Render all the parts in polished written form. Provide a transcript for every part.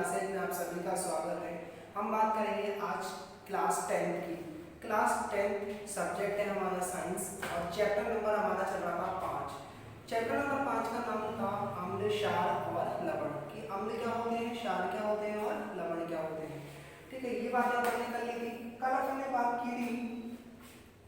Classes में आप सभी का स्वागत है। हम बात करेंगे आज क्लास 10 की। क्लास 10 सब्जेक्ट है हमारा साइंस और चैप्टर नंबर हमारा चल रहा था 5। चैप्टर नंबर 5 का नाम था अम्ल, क्षार और लवण। कि अम्ल क्या होते हैं, क्षार क्या होते हैं और लवण क्या होते हैं। ठीक है, ये बात अपन ने कर ली थी। कल अपन ने बात की थी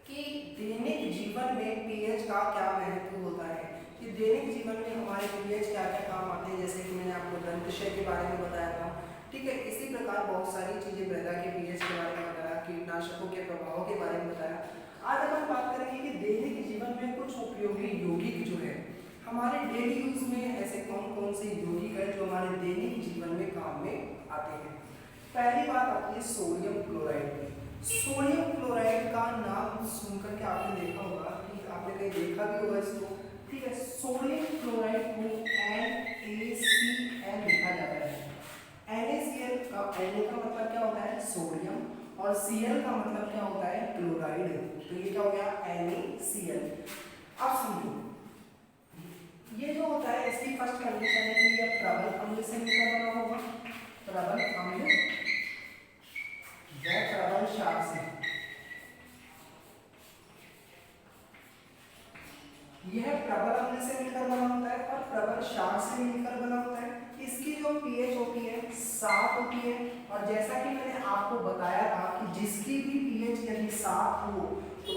कि दैनिक जीवन में पीएच का क्या महत्व होता है, कि दैनिक जीवन में हमारे पीएच क्या क्या काम आते हैं। जैसे कि मैंने आपको दंतशय के बारे में बताया था। ठीक है, इसी प्रकार बहुत सारी चीजें मृदा के पीएच के बारे में बताया, कीटनाशकों के प्रभाव के बारे में बताया। आज अपन बात करेंगे कि दैनिक जीवन में कुछ उपयोगी यौगिक जो है हमारे डेली यूज में ऐसे कौन कौन से यौगिक है जो हमारे दैनिक जीवन में काम में आते हैं। पहली बात आती है सोडियम क्लोराइड। सोडियम क्लोराइड का नाम सुनकर के आपने देखा होगा, कि आपने कहीं देखा भी होगा इसको। ठीक है, सोडियम क्लोराइड को NaCl लिखा जाता है। NaCl का Na का मतलब क्या होता है, सोडियम, और Cl का मतलब क्या होता है, क्लोराइड। तो ये क्या हो गया, NaCl। अब समझो, ये जो होता है इसकी फर्स्ट कंडीशन है कि ये प्रबल अम्ल से मिलकर बना होगा। प्रबल अम्ल व प्रबल क्षार से। यह प्रबल अम्ल से मिलकर बना होता है और प्रबल क्षार से मिलकर बना होता है। इसकी जो पीएच होती है 7 होती है। और जैसा कि मैंने आपको बताया था कि जिसकी भी पीएच यदि 7 हो तो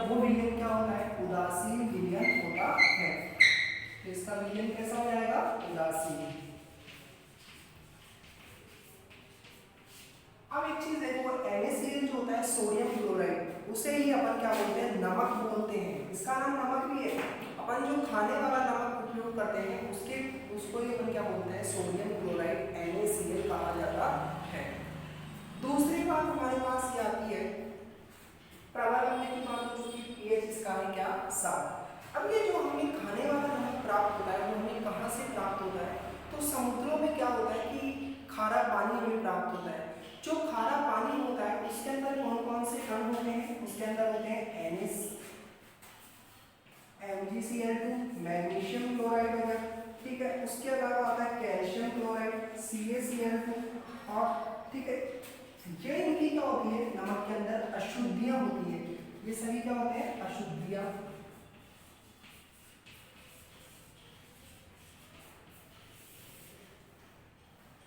वो विलयन क्या होता है, उदासीन विलयन होता है। तो इसका विलयन कैसा हो जाएगा, उदासीन। अब एक चीज देखो, NaCl जो होता है सोडियम क्लोराइड, उसे ही अपन क्या बोलते हैं, नमक बोलते हैं। इसका नाम नमक भी है। अपन जो खाने वाला नमक उपयोग करते हैं उसको ही अपन क्या बोलते हैं, सोडियम क्लोराइड NaCl कहा जाता है। दूसरी बात हमारे पास ये आती है प्रबल अम्ल की बात, जो कि पीएच इसका है क्या, 7। अब ये जो हमें खाने वाला नमक प्राप्त होता है वो हमें कहाँ से प्राप्त होता है, तो समुद्रों में क्या होता है कि खारा पानी हमें प्राप्त होता है। जो खारा पानी होता है उसके अंदर कौन कौन से कण होते हैं, उसके अंदर होते हैं MgCl2, मैग्नीशियम क्लोराइड हो गया। ठीक है, उसके अलावा आता है कैल्शियम क्लोराइड CaCl2। और ठीक है, ये इनकी क्या होती है, नमक के अंदर अशुद्धियां होती है। ये सभी क्या होते हैं, अशुद्धियां।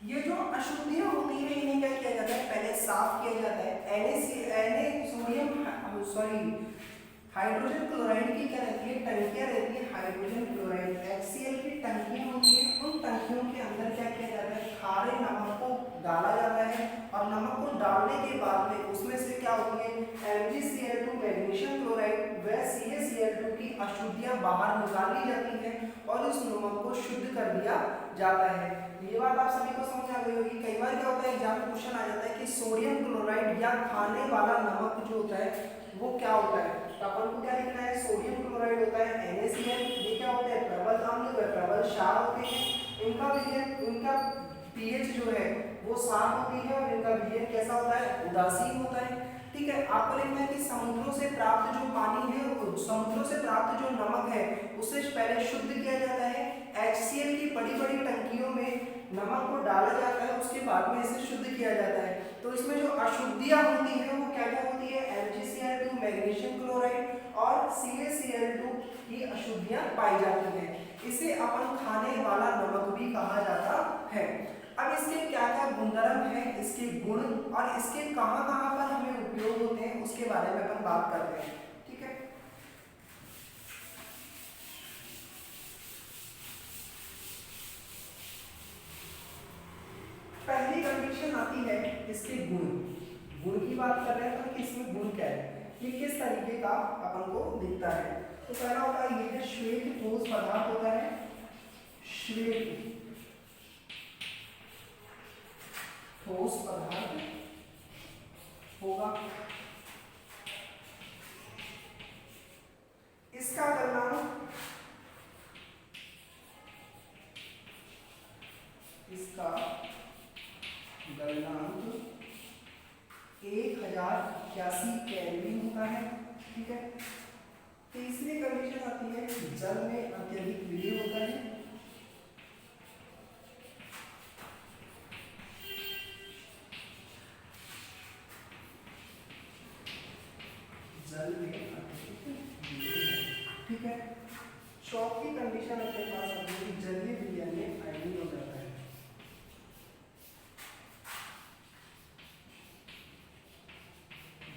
ये जो अशुद्धियां होती है इन्हें क्या किया जाता है, पहले साफ किया जाता है। हाइड्रोजन क्लोराइड की क्या रहती है, टंकियां रहती है हाइड्रोजन क्लोराइड। HCl की टंकियां होती है, उन टंकियों के अंदर क्या किया जाता है, खारे नमक को डाला जाता है। और नमक को डालने के बाद में उसमें से क्या होती है, MgCl2 मैग्नीशियम क्लोराइड व CaCl2 की अशुद्धियां बाहर निकाल ली जाती है और इस नमक को शुद्ध कर दिया जाता है। ये बात आप सभी को समझ आ गई होगी। कई बार क्या होता है, एग्जाम में क्वेश्चन आ जाता है कि सोडियम क्लोराइड या खाने वाला नमक जो होता है वो क्या होता है। तो अपन को क्या लिखना है, सोडियम क्लोराइड होता है NaCl। ये क्या होता है, प्रबल अम्ल व प्रबल क्षार होते हैं। इनका पीएच जो है वो 7 होती है और इनका विलयन कैसा होता है, उदासीन होता है। ठीक है, आपको लिखना है कि समुद्रों से प्राप्त जो पानी है, समुद्रों से प्राप्त जो नमक है उसे पहले शुद्ध किया जाता है। HCl की बड़ी बड़ी टंकियों में नमक को डाला जाता है, उसके बाद में इसे शुद्ध किया जाता है। तो इसमें जो अशुद्धियां होती हैं वो क्या क्या होती है, MgCl2 मैग्नीशियम क्लोराइड और CaCl2 की अशुद्धियां पाई जाती हैं। इसे अपन खाने वाला नमक भी कहा जाता है। अब इसके क्या क्या गुणधर्म है, इसके गुण और इसके कहां कहां पर हमें उपयोग होते हैं उसके बारे में अपन बात करते हैं। ठीक है, पहली कंडीशन आती है इसके गुण। गुण की बात कर रहे हैं तो इसमें गुण क्या है, ये किस तरीके का अपन को दिखता है। तो पहला होता है ये है श्वेत ठोस पदार्थ होता है, श्वेत ठोस पदार्थ होगा। इसका गलनांक 1081 केल्विन होता है। ठीक है, तीसरी कंडीशन आती है जल में अत्यधिक विलय होता है। चौथी कंडीशन अपने पास आती है कि जलीय विलयन में आयनीय हो जाता है।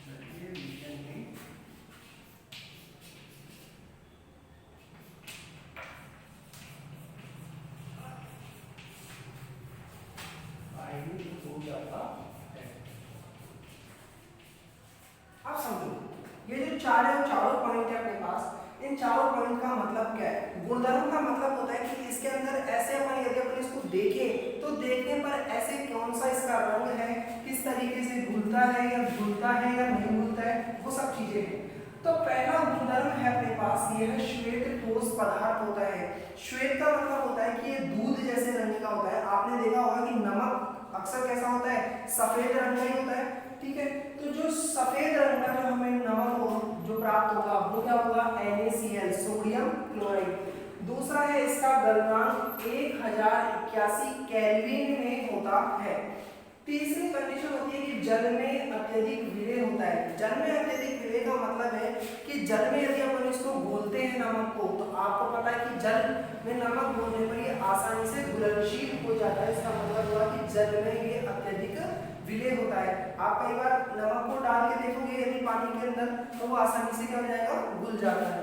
जलीय विलयन में आयनीय हो जाता है। अब समझो ये जो चारों पॉइंट है अपने पास, इन चारों पॉइंट का मतलब क्या है? गुणधर्म का मतलब होता है कि इसके अंदर ऐसे अपन यदि अपन इसको देखें तो देखने पर ऐसे कौन सा इसका रंग है, किस तरीके से घुलता है या नहीं घुलता है, वो सब चीजें हैं। तो पहला गुणधर्म है अपने पास ये है श्वेत ठोस पदार्थ होता है। श्वेत का मतलब होता है कि ये दूध जैसे रंग का होता है। आपने देखा होगा कि नमक अक्सर कैसा होता है? सफेद रंग का ही होता है, ठीक है। तो जो सफेद रंग का जो हमें नमक जो प्राप्त होगा वो क्या होगा? NaCl, sodium chloride. दूसरा है इसका गलनांक 1081 केल्विन में होता है। तीसरी कंडीशन होती है कि जल में अत्यधिक विलय होता है। जल में अत्यधिक विलय का मतलब है कि जल में यदि अपन इसको घोलते हैं नमक को, तो आपको पता है कि जल में नमक घोलने पर ये आसानी से घुलनशील हो जाता है। इसका मतलब हुआ कि जल में ये अत्यधिक विलय होता है। आप कई बार नमक को डाल के देखोगे यदि पानी के अंदर, तो वो आसानी से क्या हो जाएगा? घुल जाता है।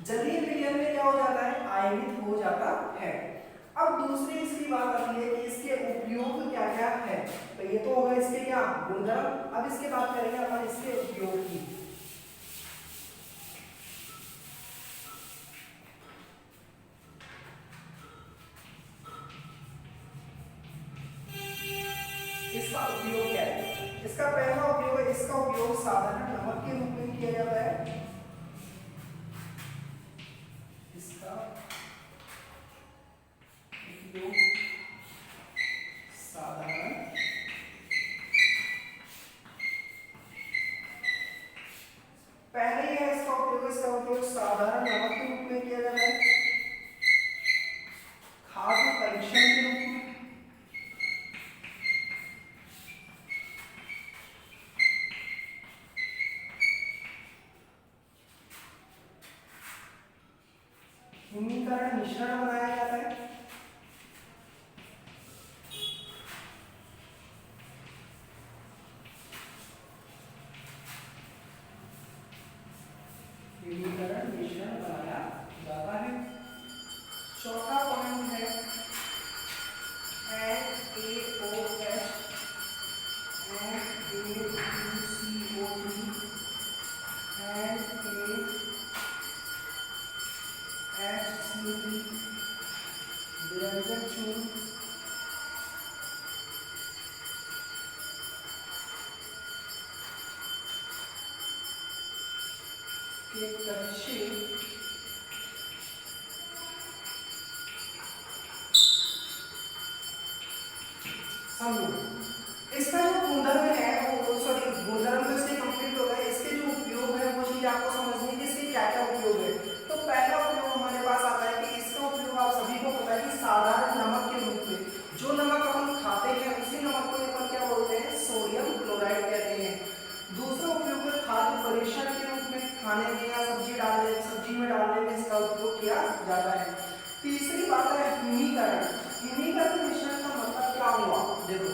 जलीय विलयन में क्या हो जाता है? आयनित हो जाता है। अब दूसरी इसकी बात आती है कि इसके उपयोग क्या क्या है। तो ये तो होगा इसके क्या गुणधर्म। अब इसके बात करेंगे अपन इसके उपयोग की। इसका उपयोग क्या है? इसका पहला उपयोग है, इसका उपयोग साधारण नमक के रूप में किया जाता है। इसका उपयोग साधारण पहले ही है इसका उपयोग साधारण नमक के रूप में किया जाता है, खाद्य परीक्षण के रूप में, हिमीकरण मिश्रण बनाया जाता है, हिमीकरण मिश्रण बनाया जाता है। चौथा पॉइंट है NaOH, Na2CO2, NaHCl, विरंजक चूर्ण के कच्चे समूह। इसका जो गुणधर्म है वो गुणधर्म तो इसके कंप्लीट हो गए। इसके जो उपयोग है वो चीज आपको समझनी है कि इसके क्या क्या उपयोग है। तो पहला उपयोग हमारे पास आता है कि इसका उपयोग आप सभी को पता है कि साधारण नमक के रूप में, जो नमक अपन खाते हैं उसी नमक को अपन क्या बोलते हैं? सोडियम क्लोराइड कहते हैं। दूसरा उपयोग है खाद्य परीक्षण के रूप में, खाने में या सब्जी में डालने में इसका उपयोग किया जाता है। तीसरी बात है हिमीकरण। हिमीकरण मिश्रण का मतलब क्या हुआ? देखो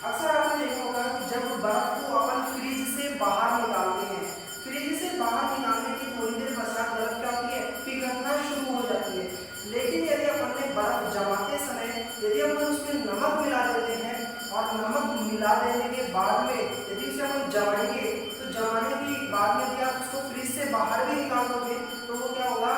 अक्सर आपने देखा होगा कि जब बर्फ को अपन फ्रिज से बाहर निकालते हैं, फ्रिज से बाहर निकालने की थोड़ी देर पश्चात बर्फ क्या होती है? पिघलना शुरू हो जाती है। लेकिन यदि अपन ने बर्फ जमाते समय यदि अपन उसमें नमक मिला देते हैं और नमक मिला देने के बाद में यदि उसे अपन जमाएंगे, तो जमाने के बाद में यदि आप उसको फ्रिज से बाहर भी निकाल दोगे तो वो क्या होगा?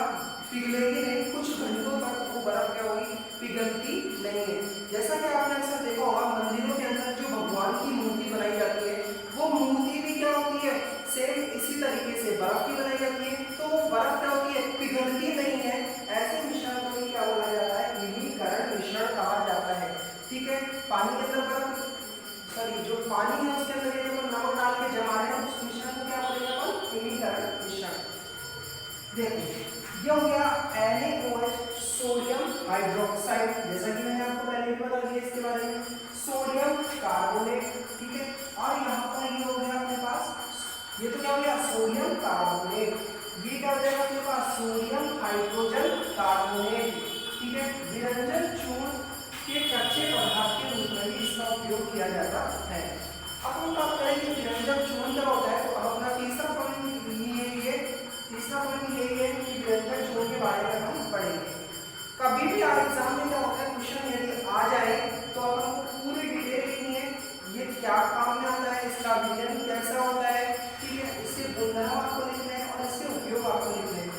पिघलेगी नहीं। कुछ घंटों तक वो बर्फ क्या होगी? पिघलती नहीं है। जैसा कि आपने अक्सर देखा होगा मंदिरों के अंदर जो भगवान की मूर्ति बनाई जाती है, वो मूर्ति भी क्या होती है? सेम इसी तरीके से बर्फ की बनाई जाती है। तो वो बर्फ क्या होती है? पिघलती नहीं है। ऐसे मिश्रण को ही क्या बोला जाता है? हिमीकरण मिश्रण कहा जाता है। ठीक है। पानी के अंदर बर्फ जो पानी है उसके अंदर यदि हम नमक डाल के जमा रहे हैं उस मिश्रण को क्या बोलेंगे अपन? हिमीकरण मिश्रण। देखो ये हो गया NaOH, सोडियम हाइड्रोक्साइड, जैसा कि मैंने आपको पहले भी बता दिया इसके बारे में, सोडियम कार्बोनेट, ठीक है। और यहाँ पर ये हो गया अपने पास, ये तो क्या हो गया? Sodium carbonate. ये क्या हो जाएगा अपने पास? सोडियम हाइड्रोजन कार्बोनेट, ठीक है, विरंजन चूर्ण के कच्चे पदार्थ के रूप में भी इसका उपयोग किया जाता है। अब हम बात करें कि विरंजन चूर्ण क्या होता है, तो अब अपना तीसरा पॉइंट ये कि विरंजन चूर्ण के बारे में हम पढ़ेंगे। कभी भी एग्जाम में क्या होता है, क्वेश्चन यदि आ जाए तो अपन को पूरी डिटेल लिखनी है, ये क्या काम में आता है, इसका विलयन कैसा होता है, ठीक है, इसके गुणधर्म आपको लिखने हैं और इसके उपयोग आपको लिखने हैं।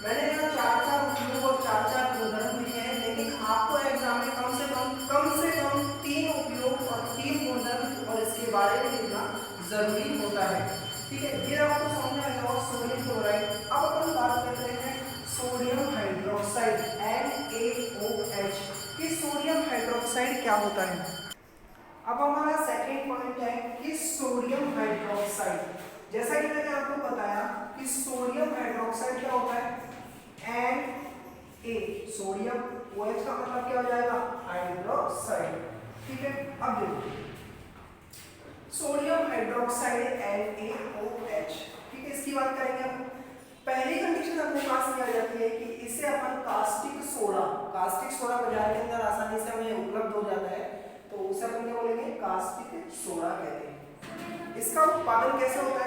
मैंने यहाँ चार उपयोग और चार गुणधर्म लिखे हैं, लेकिन आपको एग्जाम में कम से कम 3 उपयोग और 3 गुणधर्म और इसके बारे में लिखना जरूरी होता है, ठीक है। ये आपको समझ में आएगा। और सोडियम क्लोराइड, अब अपन बात करते हैं सोडियम हाइड्रोक्साइड NaOH कि सोडियम हाइड्रोक्साइड क्या होता है। अब हमारा सेकंड पॉइंट है कि सोडियम हाइड्रोक्साइड, जैसा कि मैंने आपको बताया कि सोडियम हाइड्रोक्साइड क्या होता है, Na, सोडियम, OH का मतलब क्या हो जाएगा, हाइड्रोक्साइड, ठीक है। अब देखो सोडियम हाइड्रोक्साइड NaOH, ठीक है, इसकी बात करेंगे हम। पहली कंडीशन अपने पास में आ जाती है कि इसे अपन कास्टिक सोडा बाजार के अंदर आसानी से हमें उपलब्ध हो जाता है, तो उसे अपन क्या बोलेंगे, कास्टिक सोडा कहते हैं। इसका उत्पादन कैसे होता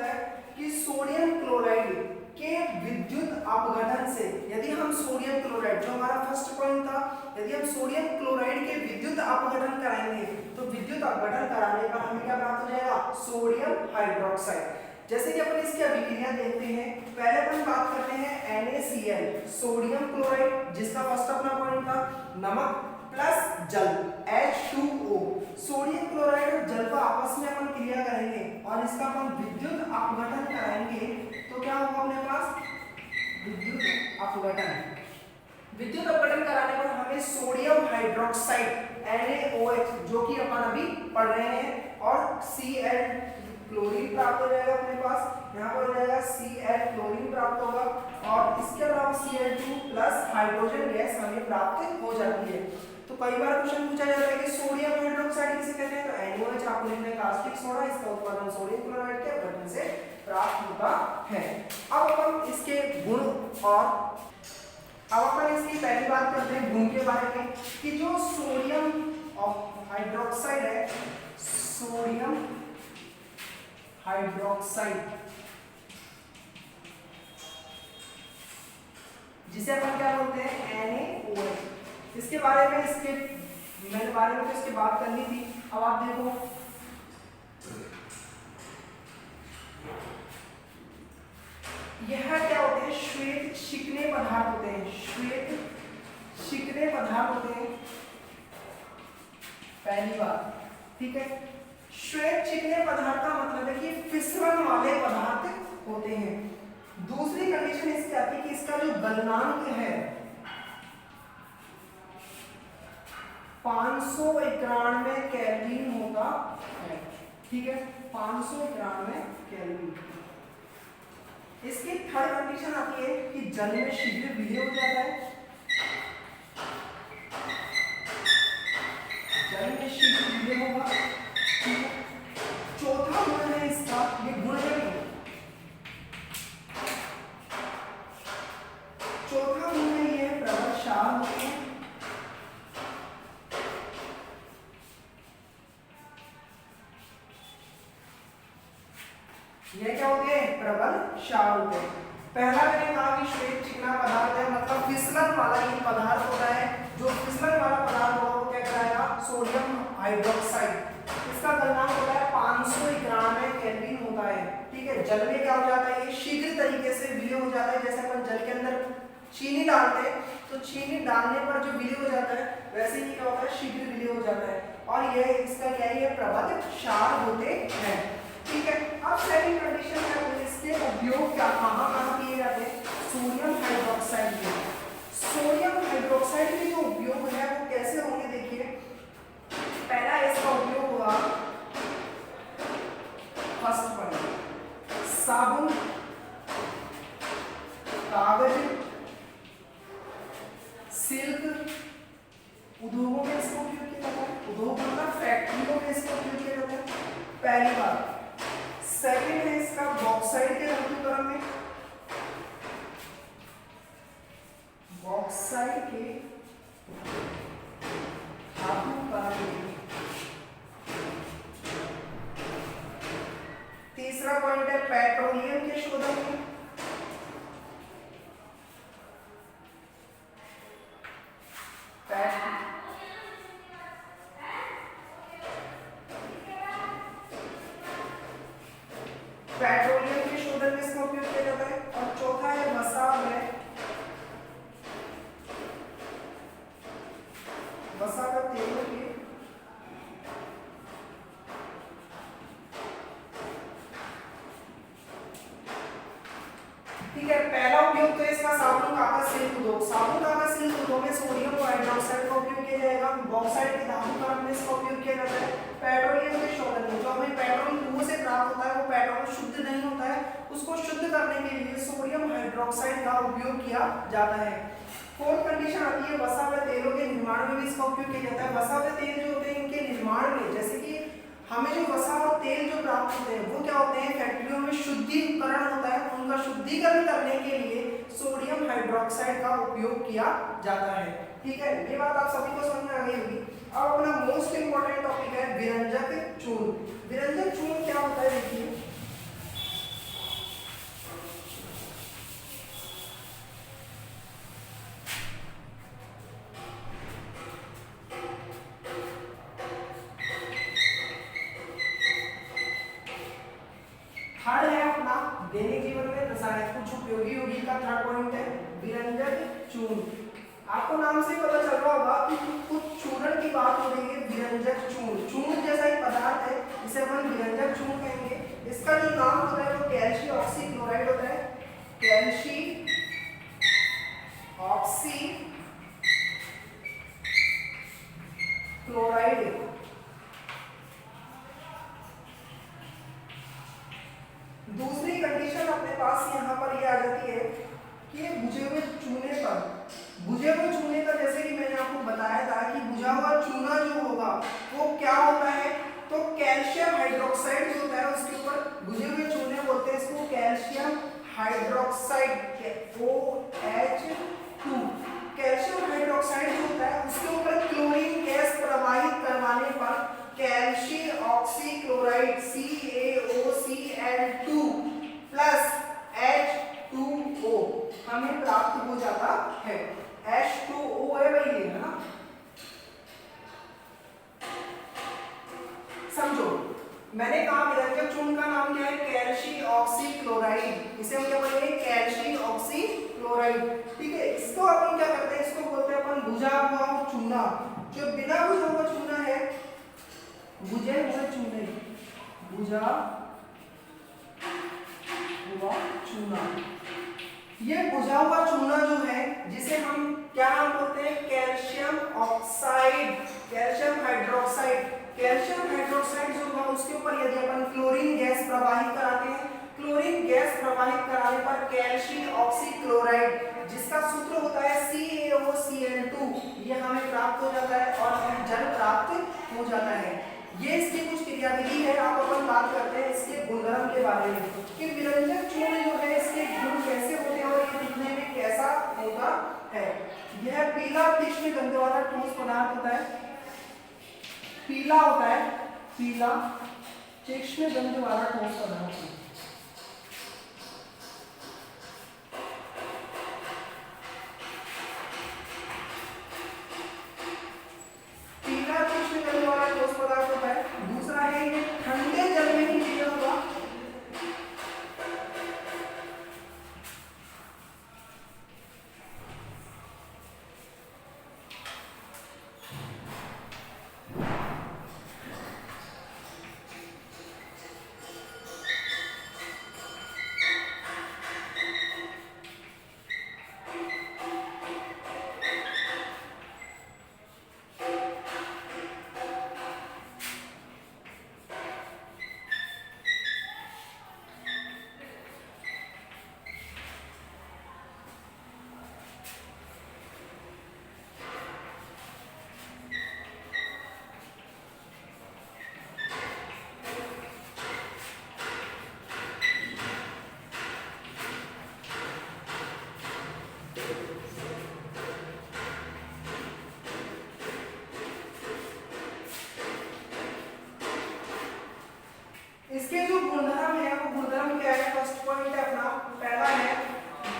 है, कि सोडियम क्लोराइड के विद्युत अपघटन से, यदि हम सोडियम क्लोराइड, जो हमारा फर्स्ट पॉइंट था, यदि हम सोडियम क्लोराइड के विद्युत अपघटन कराएंगे तो विद्युत अपघटन कराने पर हमें क्या प्राप्त हो जाएगा, सोडियम हाइड्रोक्साइड। जैसे कि अपन इसकी अभिक्रिया देखते हैं, पहले अपन बात करते हैं NaCl, सोडियम क्लोराइड, जिसका फर्स्ट अपना पॉइंट था नमक प्लस जल H2O, सोडियम क्लोराइड और जल को आपस में अपन क्रिया करेंगे और इसका अपन विद्युत अपघटन कराएंगे, तो क्या होगा अपने पास, विद्युत अपघटन कराने पर हमें सोडियम हाइड्रोक्साइड NaOH, जो कि अपन अभी पढ़ रहे हैं, और Cl क्लोरीन प्राप्त हो जाएगा अपने पास, यहाँ पर हो जाएगा Cl क्लोरीन प्राप्त होगा, और इसके अलावा Cl2 प्लस हाइड्रोजन गैस हमें प्राप्त हो जाती है। तो कई बार क्वेश्चन पूछा जाता है कि सोडियम हाइड्रोक्साइड किसे कहते हैं, तो NaOH आपको लिखना है कास्टिक सोडा, इसका उत्पादन सोडियम क्लोराइड के अपघटन से प्राप्त होता है। अब अपन इसके गुण और अब अपन इसकी पहली बात करते हैं गुण के बारे में कि जो सोडियम हाइड्रोक्साइड है, सोडियम हाइड्रोक्साइड जिसे अपन क्या बोलते हैं, NaOH, इसके बारे में इसके बात करनी थी। अब आप देखो यह क्या होते हैं, श्वेत चिकने पदार्थ होते हैं, पहली बात, ठीक है। श्वेत चिकने पदार्थ का मतलब है कि फिसलन वाले पदार्थ होते हैं। दूसरी कंडीशन इसकी आती है कि इसका जो गलनांक है 591 केल्विन होता है, ठीक है, 591 केल्विन। इसकी थर्ड कंडीशन आती है कि जल में शीघ्र विलय हो जाता है, होगा, ठीक है। चौथा गुण है इसका, ये गुण है, चौथा गुण है ये प्रभावशाली होते हैं, ये क्या होते हैं, प्रबलशाली होते हैं। पहला मैंने कहा कि श्वेत चिकना पदार्थ है, मतलब फिसलन वाला ये पदार्थ होता है, जो फिसलन वाला पदार्थ होगा वो क्या कराएगा, सोडियम हाइड्रोक्साइड। इसका गलनांक होता है 591 केल्विन होता है, ठीक है। जल में क्या हो जाता है, ये शीघ्र तरीके से विलय हो जाता है, जैसे अपन जल के अंदर चीनी डालते हैं तो चीनी डालने पर जो विलय हो जाता है, वैसे ही क्या होता है, शीघ्र विलय हो जाता है, और ये इसका क्या है, प्रबलशाली होते हैं, ठीक है। अब सेकंड कंडीशन है, इसके उपयोग क्या कहाँ किए जाते हैं, सोडियम हाइड्रोक्साइड के जो उपयोग है वो कैसे होंगे, देखिए। पहला इसका उपयोग हुआ, फर्स्ट पॉइंट, साबुन, कागज, सिल्क, उद्योगों में इसका उपयोग किया जाता है, उद्योग मतलब फैक्ट्रियों में इसका उपयोग किया जाता है, पहली बात। सेकंड है इसका बॉक्साइड के धातुकरण में, ऑक्साइड के धातु कण। तीसरा पॉइंट है पेट्रोलियम के शोधन में। पेट्रोलियम के शोधन में इसका उपयोग किया जाता है। और चौथा है वसा में, वसा का तेल के ठीक है। पहला उपयोग तो इसका साबुन कागज सिल्क उद्योग, साबुन कागज सिल्क उद्योग में सोडियम हाइड्रोक्साइड का उपयोग किया जाएगा। बॉक्साइड के धातु कण में इसका उपयोग किया जाता है। पेट्रोलियम के शोधन में जो हमें पेट्रोल कुओं से प्राप्त होता है वो पेट्रोल शुद्ध नहीं होता है, उसको शुद्ध करने के लिए सोडियम हाइड्रोक्साइड का उपयोग किया जाता है। फोर्थ कंडीशन आती है वसा व तेलों के निर्माण में भी इसका उपयोग किया जाता है। वसा व तेल जो होते हैं इनके निर्माण में, जैसे कि हमें जो वसा और तेल जो प्राप्त होते हैं वो क्या होते हैं, फैक्ट्रियों में शुद्धिकरण होता है, उनका शुद्धिकरण करने के लिए सोडियम हाइड्रोक्साइड का उपयोग किया जाता है। ठीक है, ये बात आप सभी को समझ में आ गई होगी। अब अपना मोस्ट इंपोर्टेंट टॉपिक है विरंजक चूर्ण। विरंजक चूर्ण क्या होता है देखिए, थर्ड है अपना दैनिक जीवन में रसायन कुछ उपयोगी यौगिक का थर्ड पॉइंट है विरंजक चूर्ण। आपको नाम से पता चल रहा होगा कि कुछ चूर्ण की बात हो रही है। विरंजक चूर्ण, चूर्ण जैसा एक पदार्थ है जिसे अपन विरंजक चूर्ण कहेंगे। इसका जो नाम होता है वो कैल्शियम ऑक्सीक्लोराइड होता है। Calcium oxy chloride. दूसरी कंडीशन अपने पास यहाँ पर ये आ जाती है कि बुझे हुए चूने पर, बुझे हुए चूने का जैसे कि मैंने आपको बताया था कि बुझा हुआ चूना जो होगा वो क्या होता है, तो कैल्शियम हाइड्रोक्साइड जो होता है उसके ऊपर बुझे हुए चूने बोलते हैं इसको calcium hydroxide OH2। Calcium hydroxide जो होता है उसके ऊपर क्लोरीन गैस प्रवाहित करवाने पर calcium oxychloride CaOCl2 plus H2O हमें प्राप्त हो जाता है। H2O है वही है ना, समझो। मैंने कहा विरंजक चूर्ण का नाम क्या है, कैल्शियम ऑक्सीक्लोराइड। इसे हम क्या बोलेंगे, कैल्शियम ऑक्सीक्लोराइड। ठीक है, इसको अपन क्या करते हैं, इसको बोलते हैं अपन बुझा हुआ चूना। जो बिना बुझा हुआ चूना है, बुझे हुए चूने, बुझा हुआ चूना, ये बुझा हुआ चूना जो है जिसे हम क्या नाम बोलते हैं, calcium oxide, calcium hydroxide. Calcium hydroxide जो होगा उसके ऊपर यदि अपन क्लोरीन गैस प्रवाहित कराते हैं, क्लोरीन गैस प्रवाहित कराने पर कैल्शियम ऑक्सीक्लोराइड जिसका सूत्र होता है CaOCl2 ये हमें प्राप्त हो जाता है और हमें जल प्राप्त हो जाता है। ये इसकी कुछ क्रियाविधि है। आप अपन बात करते हैं इसके गुणधर्म के बारे में कि विरंजक चूर्ण जो है इसके गुण कैसे होते हैं और ये दिखने में कैसा होता है। यह पीला तीक्ष्ण गंध वाला ठोस पदार्थ होता है, पीला होता है, पीला तीक्ष्ण गंध वाला ठोस पदार्थ। दूसरा है ये ठंडे जल में ही पीला होगा।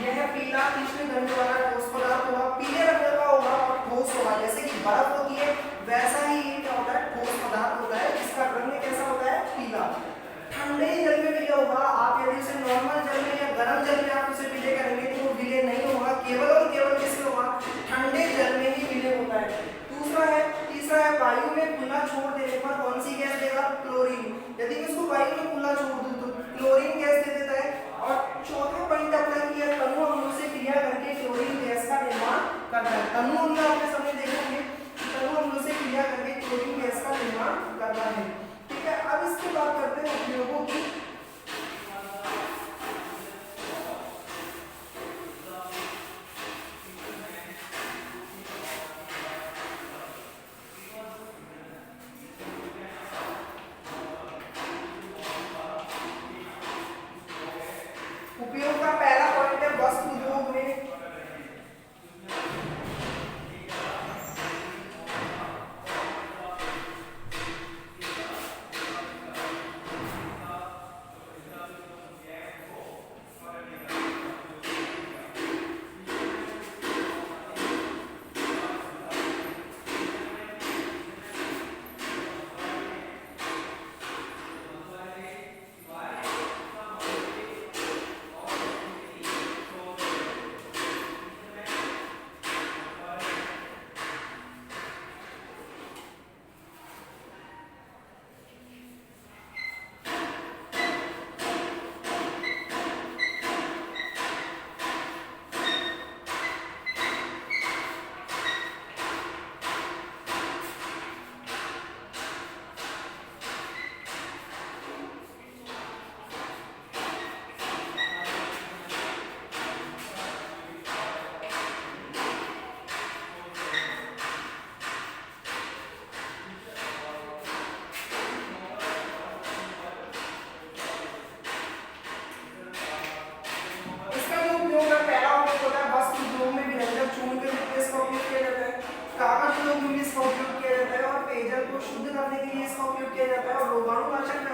यह है पीला, तीसरे घंटे वाला ठोस पदार्थ होगा, पीले रंग का होगा और ठोस होगा। जैसे कि बर्फ होती है वैसा ही ये क्या होता है, ठोस पदार्थ होता है जिसका रंग कैसा होता है, पीला। ठंडे जल में विलय होगा। आप यदि उसे नॉर्मल जल में या गर्म जल में आप उसे विलय करेंगे तो वो विलय नहीं होगा, केवल और केवल किसमें होगा, ठंडे जल में ही विलय होता है। तीसरा है वायु में खुला छोड़ देने पर कौन सी गैस देगा, क्लोरीन। यदि मैं उसको वायु में खुला छोड़ दूं तो क्लोरीन गैस दे देता है। और चौथा पॉइंट अपना किया तनु अम्लों से क्रिया करके क्लोरीन गैस का निर्माण करता है। तनु अम्ल आपने सबने देखे होंगे, तनु अम्लों से क्रिया करके क्लोरीन गैस का निर्माण करता है। ठीक है, अब इसके बाद करते हैं उपयोगों की। उपयोग का पहला पॉइंट है वस्त्र उद्योग में।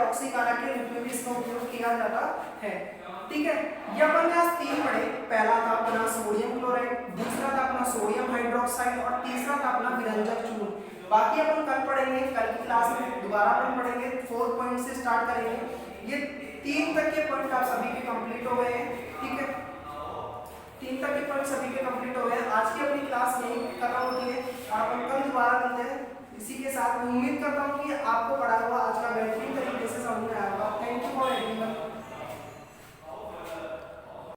ऑक्सीकारक के रूप में भी इसका उपयोग किया जाता है। ठीक है, ये अपन ने आज तीन पढ़े। पहला था अपना सोडियम क्लोराइड, दूसरा था अपना सोडियम हाइड्रोक्साइड और तीसरा था अपना विरंजक चूर्ण। बाकी अपन कल पढ़ेंगे, कल की क्लास में दोबारा अपन पढ़ेंगे, 4 पॉइंट से स्टार्ट करेंगे। ये 3 तक के पॉइंट आप सभी के कंप्लीट हो गए हैं। ठीक है, 3 तक के पॉइंट सभी के कंप्लीट हो गए हैं। आज की अपनी क्लास यही खत्म होती है और अपन कल दोबारा करते हैं। इसी के साथ उम्मीद करता हूँ कि आपको पढ़ा हुआ आज का गणित